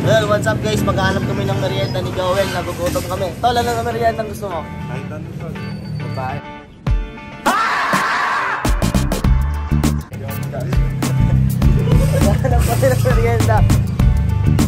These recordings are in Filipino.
Well, what's up guys? Maghanap kami ng merienda ni Joel. Nagugutom kami. Tol, ano na merienda gusto mo? Kahit ano, Tol. Bye. Maghanap kami ng merienda.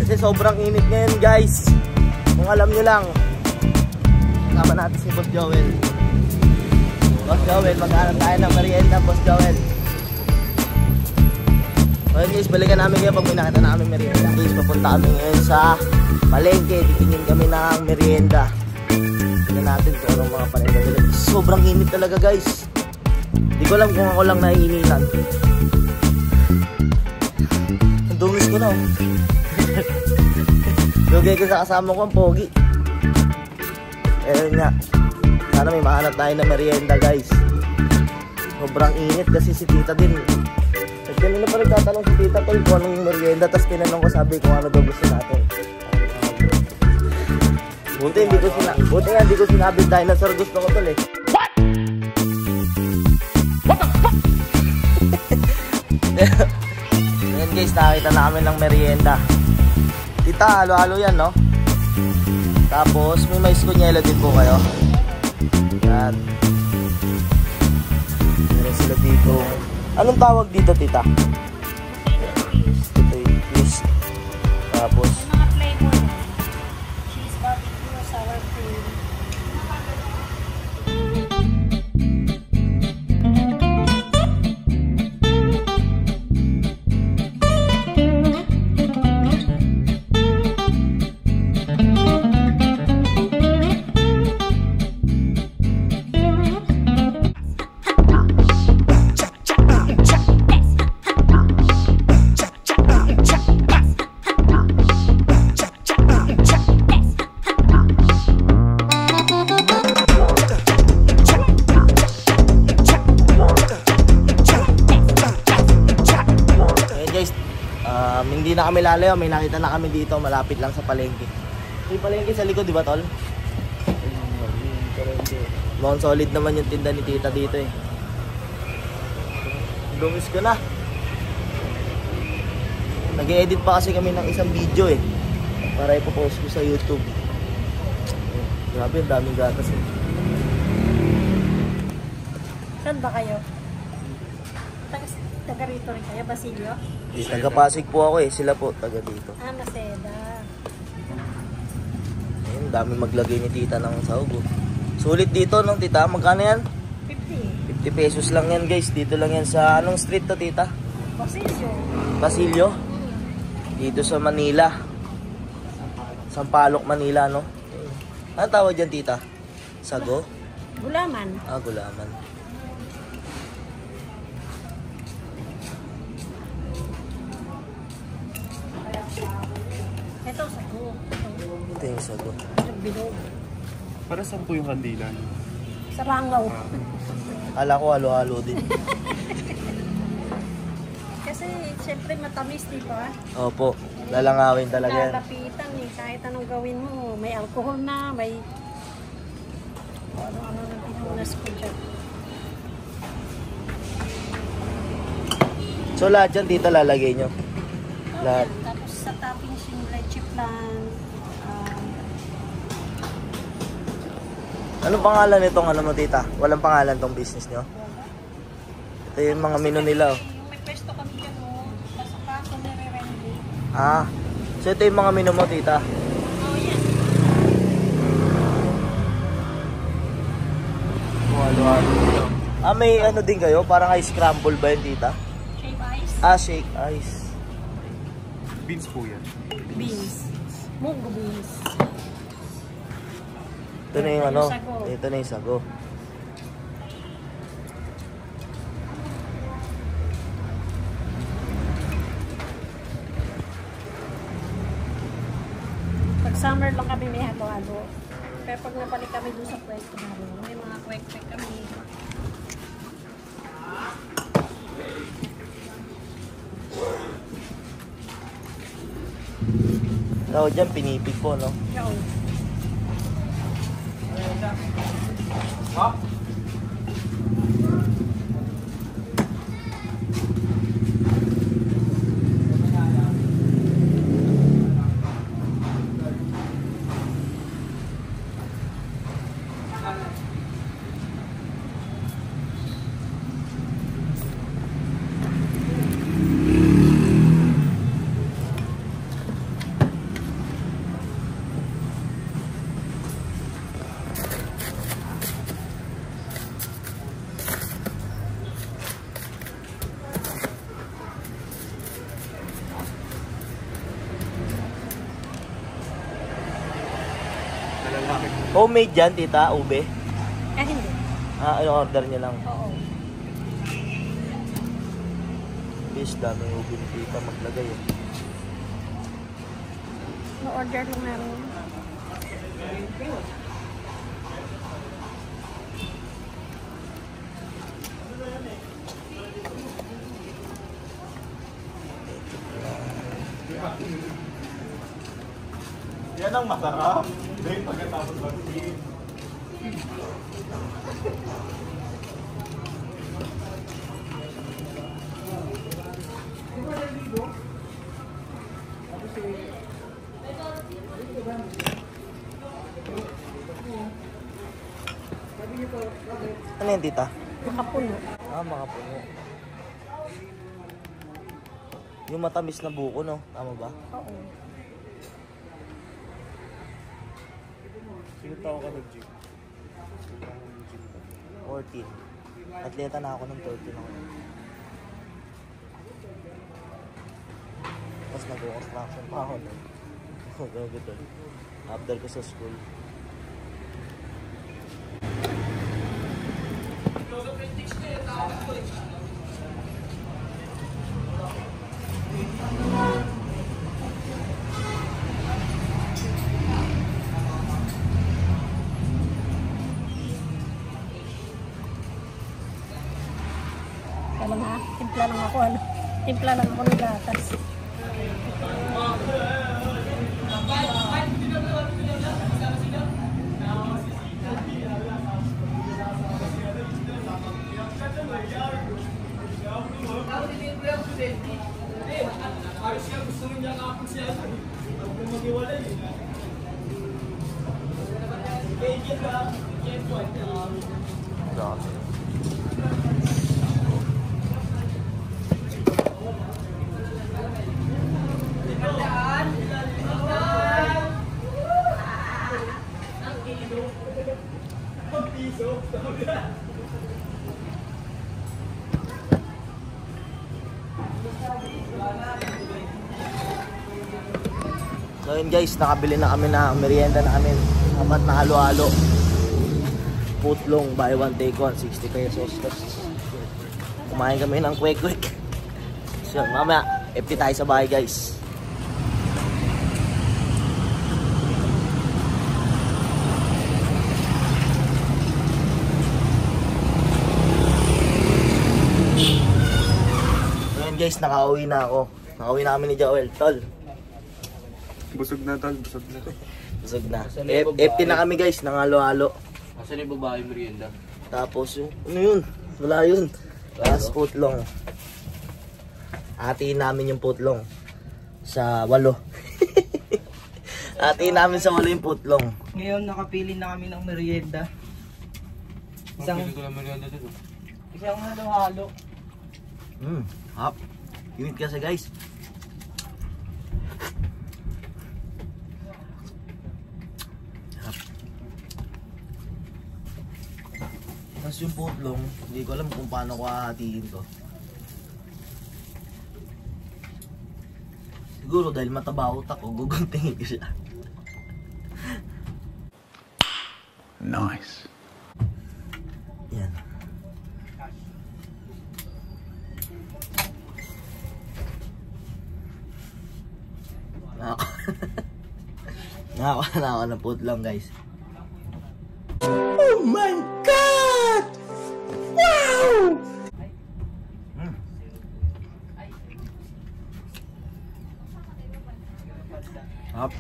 Kasi sobrang init ngayon guys. Kung alam nyo lang. Kasama natin si Boss Joel. Boss Joel, maghanap tayo ng merienda, Boss Joel. Okay guys, balikan namin kayo pag may nakita na kami merienda. Guys, papunta kami ngayon sa palengke. Titingin kami ng merienda. Tingnan natin kung anong mga paninda nila. Sobrang init talaga guys. Hindi ko alam kung ako lang naiinitan. Ang dungis ko na oh. Lugay ko sa kasama ko ang pogi. Ayun nga. Sana may mahanap tayo na merienda guys. Sobrang init kasi si tita din. Kanina pa rin tatanong si tita tol kung anong merienda. Tapos tinanong ko, sabi kung ano daw gusto natin. Buti nga hindi ko sinabi dinosaur gusto ko tol eh. What? What the fuck? Ayan guys, nakakita na kami ng merienda. Tita, halo-halo yan no? Tapos may mais kunyelo din po kayo. Yan. Meron sila dito. Anong tawag dito, tita? Potato fish. Tapos mga flavor na. Cheese, barbecue, sour cream. hindi na kami lalayo, may nakita na kami dito, malapit lang sa palengke. May palengke sa likod, di ba tol? Mukhang solid naman yung tinda ni tita dito eh. Lumis ko na. Nag-edit pa kasi kami ng isang video eh, para ipopost ko sa YouTube. Grabe, ang daming gatas eh. Saan ba kayo? Taga rito rin kayo, Basilio? Taga Pasig po ako eh, sila po taga dito. Ah, Maceda. Ayun, dami maglagay ni tita ng sahog. Sulit dito no tita, magkano yan? 50. 50 pesos lang yan guys, dito lang yan sa anong street to tita? Basilio. Basilio? Dito sa Manila. Sampaloc, Manila no? Ano tawag dyan tita? Sago? Gulaman. Ah, gulaman. Ito, sago. Ito yung sago. Bilog. Para saan po yung kandilan? Sa Langaw. Kala ko halo-halo din. Kasi, siyempre matamis, di ba? Opo, lalangawin talaga yan. Lalapitan eh. Kahit anong gawin mo, may alcohol na, may ano nang pinunas ko dyan. So lahat yan dito lalagay nyo? Lahat. Yan. Tapos sa toppings yung leche flan. Anong pangalan nitong ano mo tita? Walang pangalan tong business nyo? Ito yung mga menu nila oh. Yung may pwesto kami dyan o. Sa kaso nire-rendi. Ah, so ito yung mga menu mo tita? Oh, yan. Halo-halo. Ah, may ano din kayo? Parang ice scramble ba yun tita? Shave ice. Ah, shake ice. Beans po yan. Beans. Munggo beans. Ito na yung ano? Sago. Ito na yung sago. Pag summer lang kami may halo-halo. Pero pag nabalik kami dun sa pwesto namin, may mga kwek-kwek kami. Tawag dyan, pinipig po, no? Yo. Ha? Homemade yan, tita, ube. Hindi. Order niya lang. Oo. Bis, dami ube ni tita maglagay eh. Na-order lang namin. Yan ang masarap. Dahil pagkatapos mag-eat. Ano yan, tita? Makapuno. Makapuno. Yung matamis na buko, no? Tama ba? Oo. Sino tao ka nag-gym? 14. Atleta na ako ng 13 ako. Tapos nag-construction pa ako. Gagawin. After ko sa school. Kaya na, timpla lang ako, ano. Timpla lang ako ng gatas. So yun guys, nakabili na kami na merienda namin. Apat na halo-halo. Putlong, buy one take one, 60 pesos. Tapos kumain kami ng quick. So mamaya, FT tayo sa bahay guys. So yun guys, nakauwi na ako. Nakauwi na kami ni Joel. Tol. Busog na tol, busog na. Busog na. FT na kami guys, ng halo-halo. Asan yung babae merienda? Tapos yung, ano yun? Wala yun. Tapos putlong. Hatiin namin yung putlong. Sa 8. Hatiin namin sa 8 yung putlong. Ngayon nakapili na kami ng merienda. Pili ko lang merienda dito. Isang halo-halo. Hap. Unit kasi guys. Hap. Tapos yung putlong, hindi ko alam kung paano ko hahatiin to. Siguro dahil mataba utak ko, guguntingin ko siya. Nice. Yan. Nakakuha na ako ng putlong guys. Oh my God! Wow! Hap.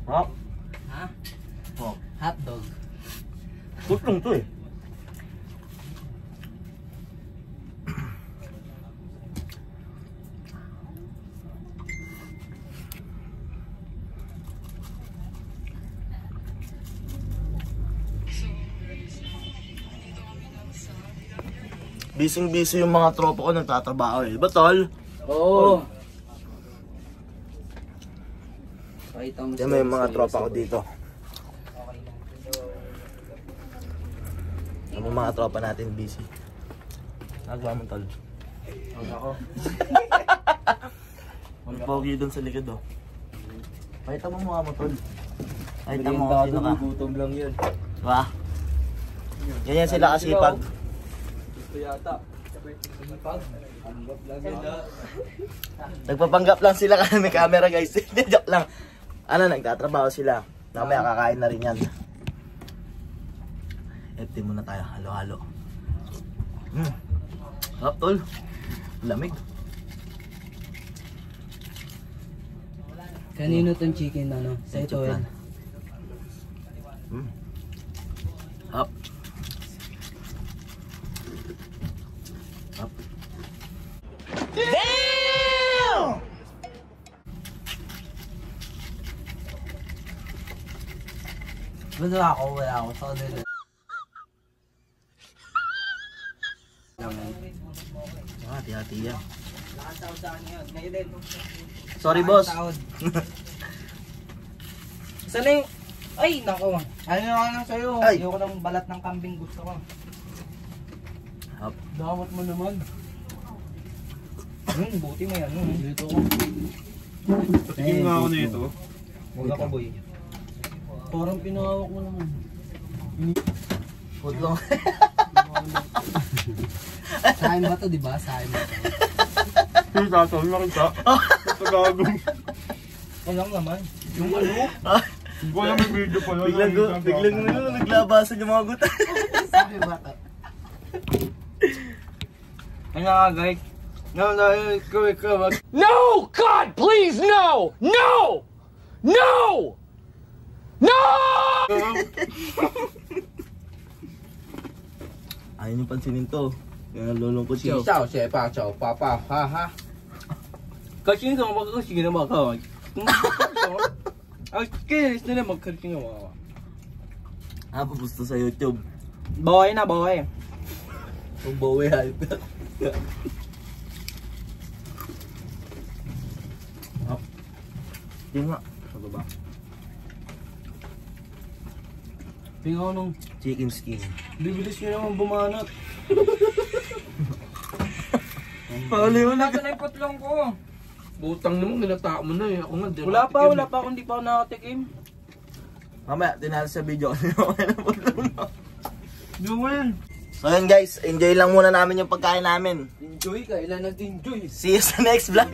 Hap. Ha? Hap. Hotdog. Putlong to eh. Busy yung mga tropa ko nagtatrabaho eh. Ba tol? Oo. Pakita mo Diyan may mga tropa ko dito. Yung mga tropa natin busy. Nagawa mo tol. Ako. Ang pogi doon sa likod, oh. Pakita mo mukha mo, tol. Pakita mo kung sino ka. Gutom lang yun. Diba? Ganyan sila kasipag. Gusto yata. Sipag. Anggap lang yun. Nagpapanggap lang sila kasi may camera, guys. Hindi, joke lang. Ano, nagtatrabaho sila. Namaya kakain na rin yan. FT muna tayo. Halo-halo. Sarap, tol. Lamig. Kanino tong chicken ano? Sa ito yan. Up. Up. Damn! Wala ako sa kanila. Hati-hati yan. Sorry, boss. Saan yung... Ay, nako. Ano nga lang sa'yo? Ay. Ayoko ng balat ng kambing, gusto ko. Up. Dawat mo naman. Buti mo yan. Dito ko. Patikim nga ako nito. Huwag ako, boy. Parang pinahawak mo naman. Food long. Sahin ba to, di ba? Sahin ba to? Yung tatawin na kita. Tagagong. Walang naman. Yung ano? Hindi ko alam may video pa lang. Biglang naglabasan yung mga guta. Sahin ba to? Kaya nga, guys. No! God, please, no! No! No! No! Ayaw nyo pansinin to. Kaya lulungkot siya. 笑谁吧，找爸爸，哈哈。可心什么？可心什么？可。kiss nila magkating ako. Papusto sa YouTube. Boy na, boy. Kung bawi hype. Yun nga. Ano ba? Tingnan nung Chicken skin. bibilis nyo naman bumanat. Pauli mo na. Nasa na yung putlong ko. Butang naman, nilata mo na eh. Ako nga, Wala pa ako, hindi pa ako nakatikim. Mamaya, tinalo sa video. Okay na po lang. Jewel. So yun guys, enjoy lang muna namin yung pagkain namin. Enjoy ka, ilan nag-enjoy. See you sa next vlog.